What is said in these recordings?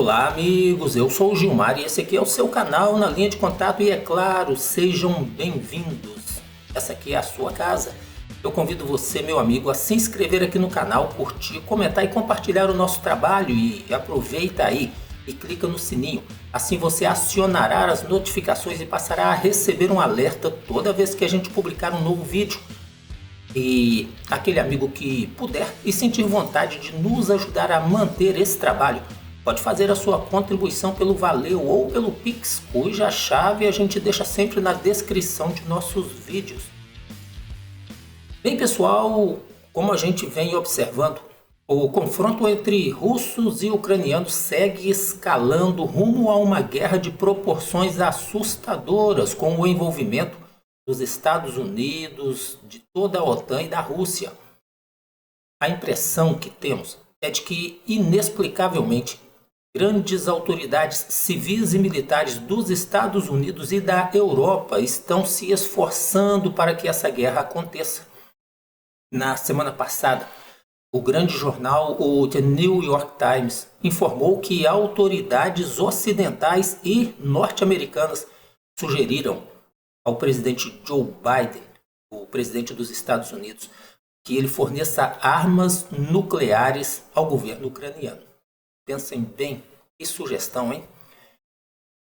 Olá, amigos. Eu sou o Gilmar e esse aqui é o seu canal Na Linha de Contato e, é claro, sejam bem-vindos. Essa aqui é a sua casa. Eu convido você, meu amigo, a se inscrever aqui no canal, curtir, comentar e compartilhar o nosso trabalho, e aproveita aí e clica no sininho. Assim você acionará as notificações e passará a receber um alerta toda vez que a gente publicar um novo vídeo. E aquele amigo que puder e sentir vontade de nos ajudar a manter esse trabalho, pode fazer a sua contribuição pelo Valeu ou pelo Pix, cuja chave a gente deixa sempre na descrição de nossos vídeos. Bem, pessoal, como a gente vem observando, o confronto entre russos e ucranianos segue escalando rumo a uma guerra de proporções assustadoras, com o envolvimento dos Estados Unidos, de toda a OTAN e da Rússia. A impressão que temos é de que, inexplicavelmente, grandes autoridades civis e militares dos Estados Unidos e da Europa estão se esforçando para que essa guerra aconteça. Na semana passada, o grande jornal, o The New York Times, informou que autoridades ocidentais e norte-americanas sugeriram ao presidente Joe Biden, o presidente dos Estados Unidos, que ele forneça armas nucleares ao governo ucraniano. Pensem bem, que sugestão, hein?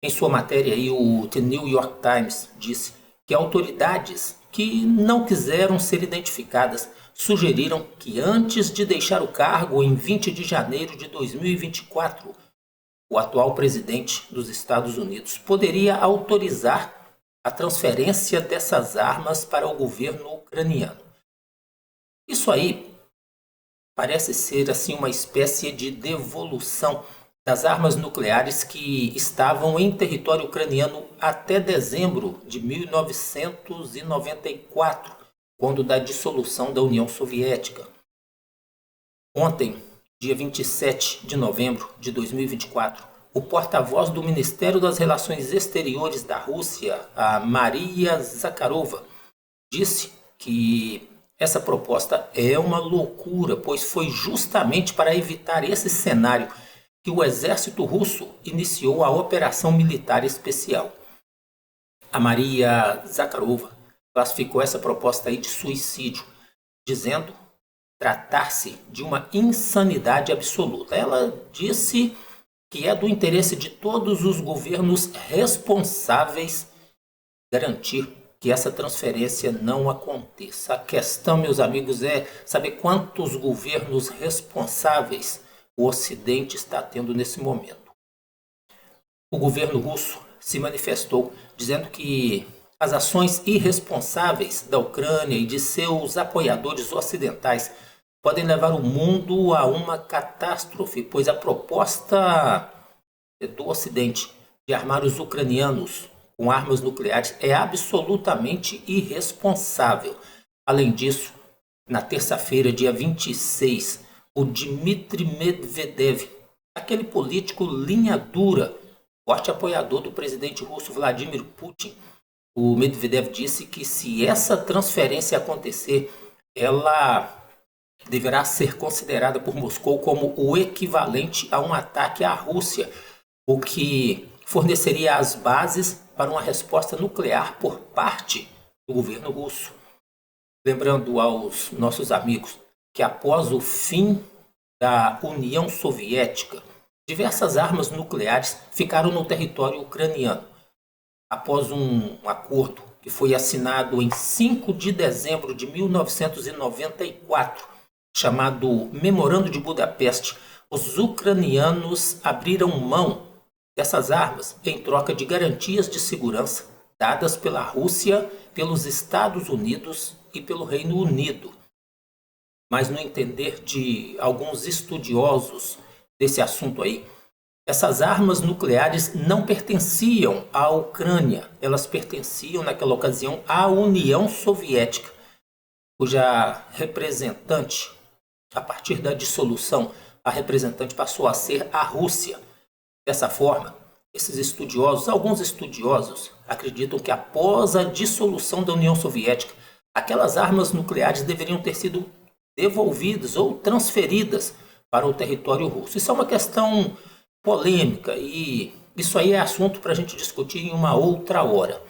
Em sua matéria aí, o The New York Times disse que autoridades que não quiseram ser identificadas sugeriram que, antes de deixar o cargo em 20 de janeiro de 2024, o atual presidente dos Estados Unidos poderia autorizar a transferência dessas armas para o governo ucraniano. Isso aí parece ser assim uma espécie de devolução das armas nucleares que estavam em território ucraniano até dezembro de 1994, quando da dissolução da União Soviética. Ontem, dia 27 de novembro de 2024, o porta-voz do Ministério das Relações Exteriores da Rússia, a Maria Zakharova, disse que essa proposta é uma loucura, pois foi justamente para evitar esse cenário que o exército russo iniciou a operação militar especial. A Maria Zakharova classificou essa proposta aí de suicídio, dizendo tratar-se de uma insanidade absoluta. Ela disse que é do interesse de todos os governos responsáveis garantir que essa transferência não aconteça. A questão, meus amigos, é saber quantos governos responsáveis o Ocidente está tendo nesse momento. O governo russo se manifestou dizendo que as ações irresponsáveis da Ucrânia e de seus apoiadores ocidentais podem levar o mundo a uma catástrofe, pois a proposta do Ocidente de armar os ucranianos com armas nucleares é absolutamente irresponsável. Além disso, na terça-feira, dia 26, o Dmitry Medvedev, aquele político linha dura, forte apoiador do presidente russo Vladimir Putin, o Medvedev disse que, se essa transferência acontecer, ela deverá ser considerada por Moscou como o equivalente a um ataque à Rússia, o que forneceria as bases para uma resposta nuclear por parte do governo russo. Lembrando aos nossos amigos que, após o fim da União Soviética, diversas armas nucleares ficaram no território ucraniano. Após um acordo que foi assinado em 5 de dezembro de 1994, chamado Memorando de Budapeste, os ucranianos abriram mão dessas armas em troca de garantias de segurança dadas pela Rússia, pelos Estados Unidos e pelo Reino Unido. Mas, no entender de alguns estudiosos desse assunto aí, essas armas nucleares não pertenciam à Ucrânia, elas pertenciam naquela ocasião à União Soviética, cuja representante, a partir da dissolução, a representante passou a ser a Rússia. Dessa forma, esses estudiosos, alguns estudiosos, acreditam que, após a dissolução da União Soviética, aquelas armas nucleares deveriam ter sido devolvidas ou transferidas para o território russo. Isso é uma questão polêmica e isso aí é assunto para a gente discutir em uma outra hora.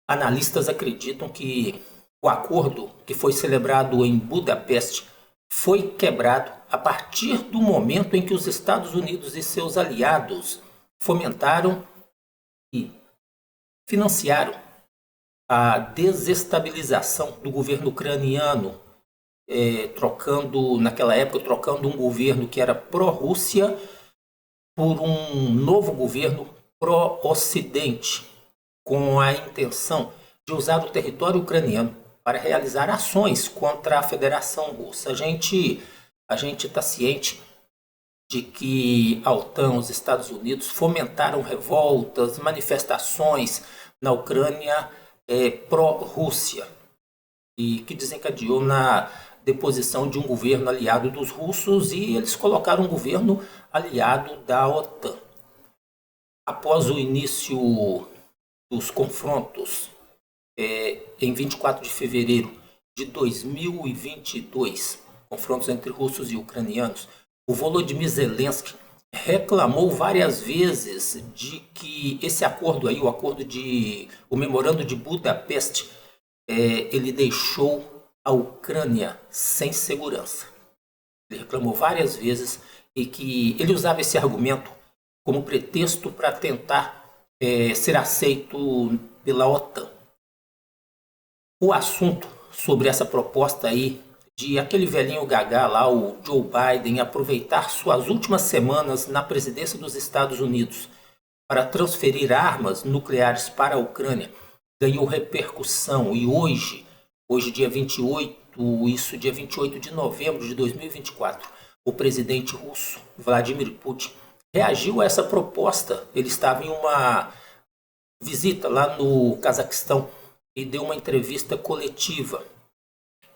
Analistas acreditam que o acordo que foi celebrado em Budapeste foi quebrado a partir do momento em que os Estados Unidos e seus aliados fomentaram e financiaram a desestabilização do governo ucraniano, naquela época, trocando um governo que era pró-Rússia por um novo governo pró-Ocidente, com a intenção de usar o território ucraniano para realizar ações contra a Federação Russa. A gente está ciente de que a OTAN, os Estados Unidos, fomentaram revoltas, manifestações na Ucrânia pró-Rússia, e que desencadeou na deposição de um governo aliado dos russos e eles colocaram um governo aliado da OTAN. Após o início dos confrontos, em 24 de fevereiro de 2022, confrontos entre russos e ucranianos, o Volodymyr Zelensky reclamou várias vezes de que esse acordo aí, o memorando de Budapeste, ele deixou a Ucrânia sem segurança. Ele reclamou várias vezes e que ele usava esse argumento como pretexto para tentar ser aceito pela OTAN. O assunto sobre essa proposta aí de aquele velhinho gagá lá, o Joe Biden, aproveitar suas últimas semanas na presidência dos Estados Unidos para transferir armas nucleares para a Ucrânia, ganhou repercussão e hoje dia 28 de novembro de 2024, o presidente russo, Vladimir Putin, reagiu a essa proposta. Ele estava em uma visita lá no Cazaquistão e deu uma entrevista coletiva.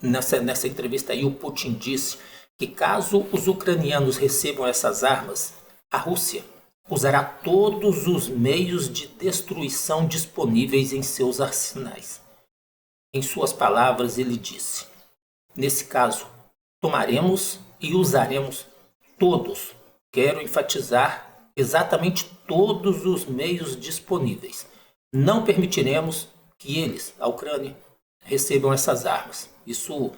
Nessa entrevista aí, o Putin disse que caso os ucranianos recebam essas armas, a Rússia usará todos os meios de destruição disponíveis em seus arsenais. Em suas palavras, ele disse: nesse caso, tomaremos e usaremos todos, quero enfatizar, exatamente todos os meios disponíveis. Não permitiremos que eles, a Ucrânia, recebam essas armas. Isso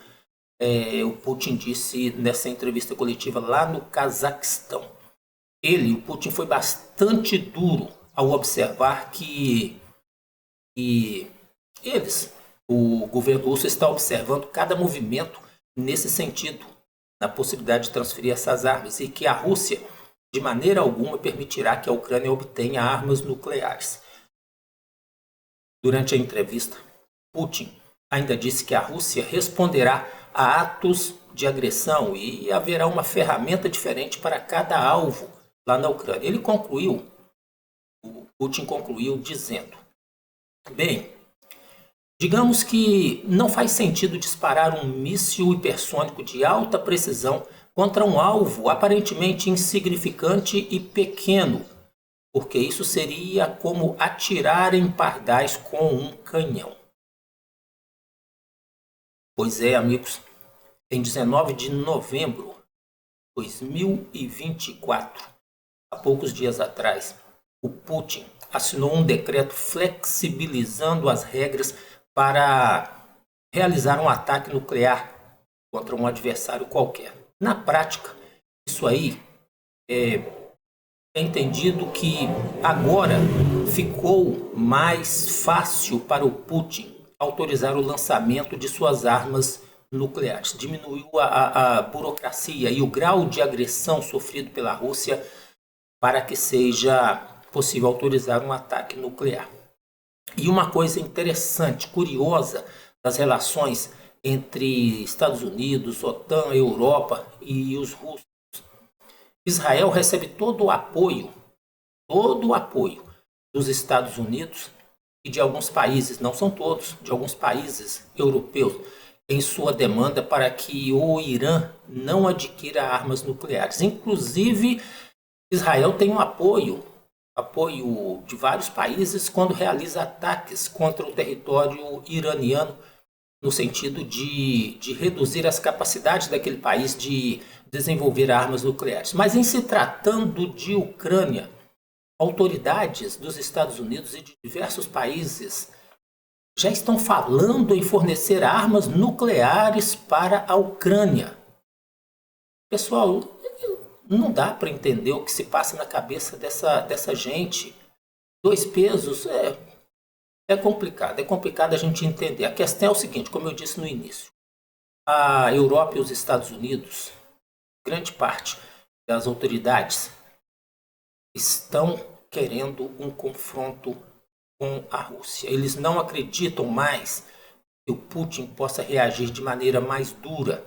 o Putin disse nessa entrevista coletiva lá no Cazaquistão. O Putin, foi bastante duro ao observar que o governo russo está observando cada movimento nesse sentido, na possibilidade de transferir essas armas, e que a Rússia, de maneira alguma, permitirá que a Ucrânia obtenha armas nucleares. Durante a entrevista, Putin ainda disse que a Rússia responderá a atos de agressão e haverá uma ferramenta diferente para cada alvo lá na Ucrânia. O Putin concluiu dizendo: bem, digamos que não faz sentido disparar um míssil hipersônico de alta precisão contra um alvo aparentemente insignificante e pequeno, porque isso seria como atirar em pardais com um canhão. Pois é, amigos, em 19 de novembro de 2024, há poucos dias atrás, o Putin assinou um decreto flexibilizando as regras para realizar um ataque nuclear contra um adversário qualquer. Na prática, isso aí é entendido que agora ficou mais fácil para o Putin autorizar o lançamento de suas armas nucleares. Diminuiu a burocracia e o grau de agressão sofrido pela Rússia para que seja possível autorizar um ataque nuclear. E uma coisa interessante, curiosa, das relações entre Estados Unidos, OTAN, Europa e os russos. Israel recebe todo o apoio dos Estados Unidos e de alguns países, não são todos, de alguns países europeus, em sua demanda para que o Irã não adquira armas nucleares. Inclusive, Israel tem um apoio de vários países quando realiza ataques contra o território iraniano no sentido de reduzir as capacidades daquele país de desenvolver armas nucleares. Mas em se tratando de Ucrânia, autoridades dos Estados Unidos e de diversos países já estão falando em fornecer armas nucleares para a Ucrânia. Pessoal, não dá para entender o que se passa na cabeça dessa gente. Dois pesos é complicado a gente entender. A questão é o seguinte, como eu disse no início, a Europa e os Estados Unidos, grande parte das autoridades estão querendo um confronto com a Rússia. Eles não acreditam mais que o Putin possa reagir de maneira mais dura.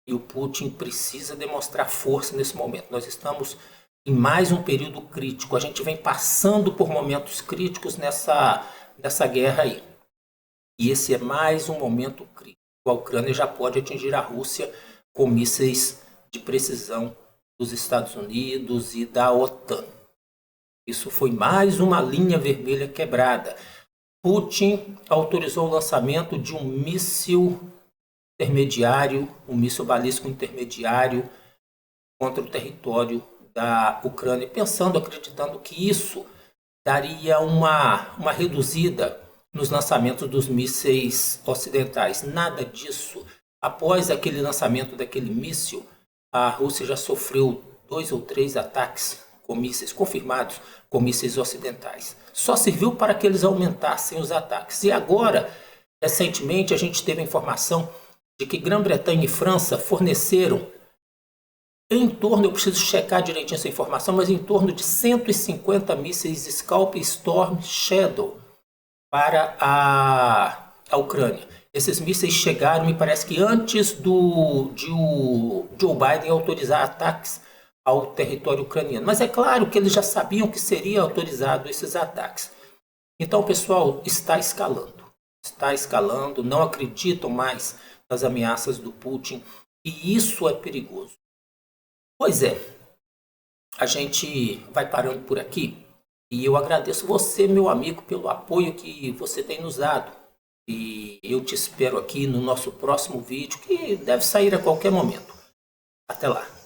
E o Putin precisa demonstrar força nesse momento. Nós estamos em mais um período crítico. A gente vem passando por momentos críticos nessa guerra aí. E esse é mais um momento crítico. A Ucrânia já pode atingir a Rússia com mísseis de precisão dos Estados Unidos e da OTAN. Isso foi mais uma linha vermelha quebrada. Putin autorizou o lançamento de um míssil intermediário, um míssil balístico intermediário contra o território da Ucrânia, acreditando que isso daria uma reduzida nos lançamentos dos mísseis ocidentais. Nada disso. Após aquele lançamento daquele míssil, a Rússia já sofreu 2 ou 3 ataques com mísseis confirmados com mísseis ocidentais. Só serviu para que eles aumentassem os ataques. E agora, recentemente, a gente teve a informação de que Grã-Bretanha e França forneceram em torno, eu preciso checar direitinho essa informação, mas em torno de 150 mísseis Scalp, Storm, Shadow para a Ucrânia. Esses mísseis chegaram, me parece que antes de o Joe Biden autorizar ataques ao território ucraniano. Mas é claro que eles já sabiam que seria autorizado esses ataques. Então, pessoal, está escalando, não acreditam mais nas ameaças do Putin, e isso é perigoso. Pois é, a gente vai parando por aqui e eu agradeço você, meu amigo, pelo apoio que você tem nos dado. E eu te espero aqui no nosso próximo vídeo, que deve sair a qualquer momento. Até lá!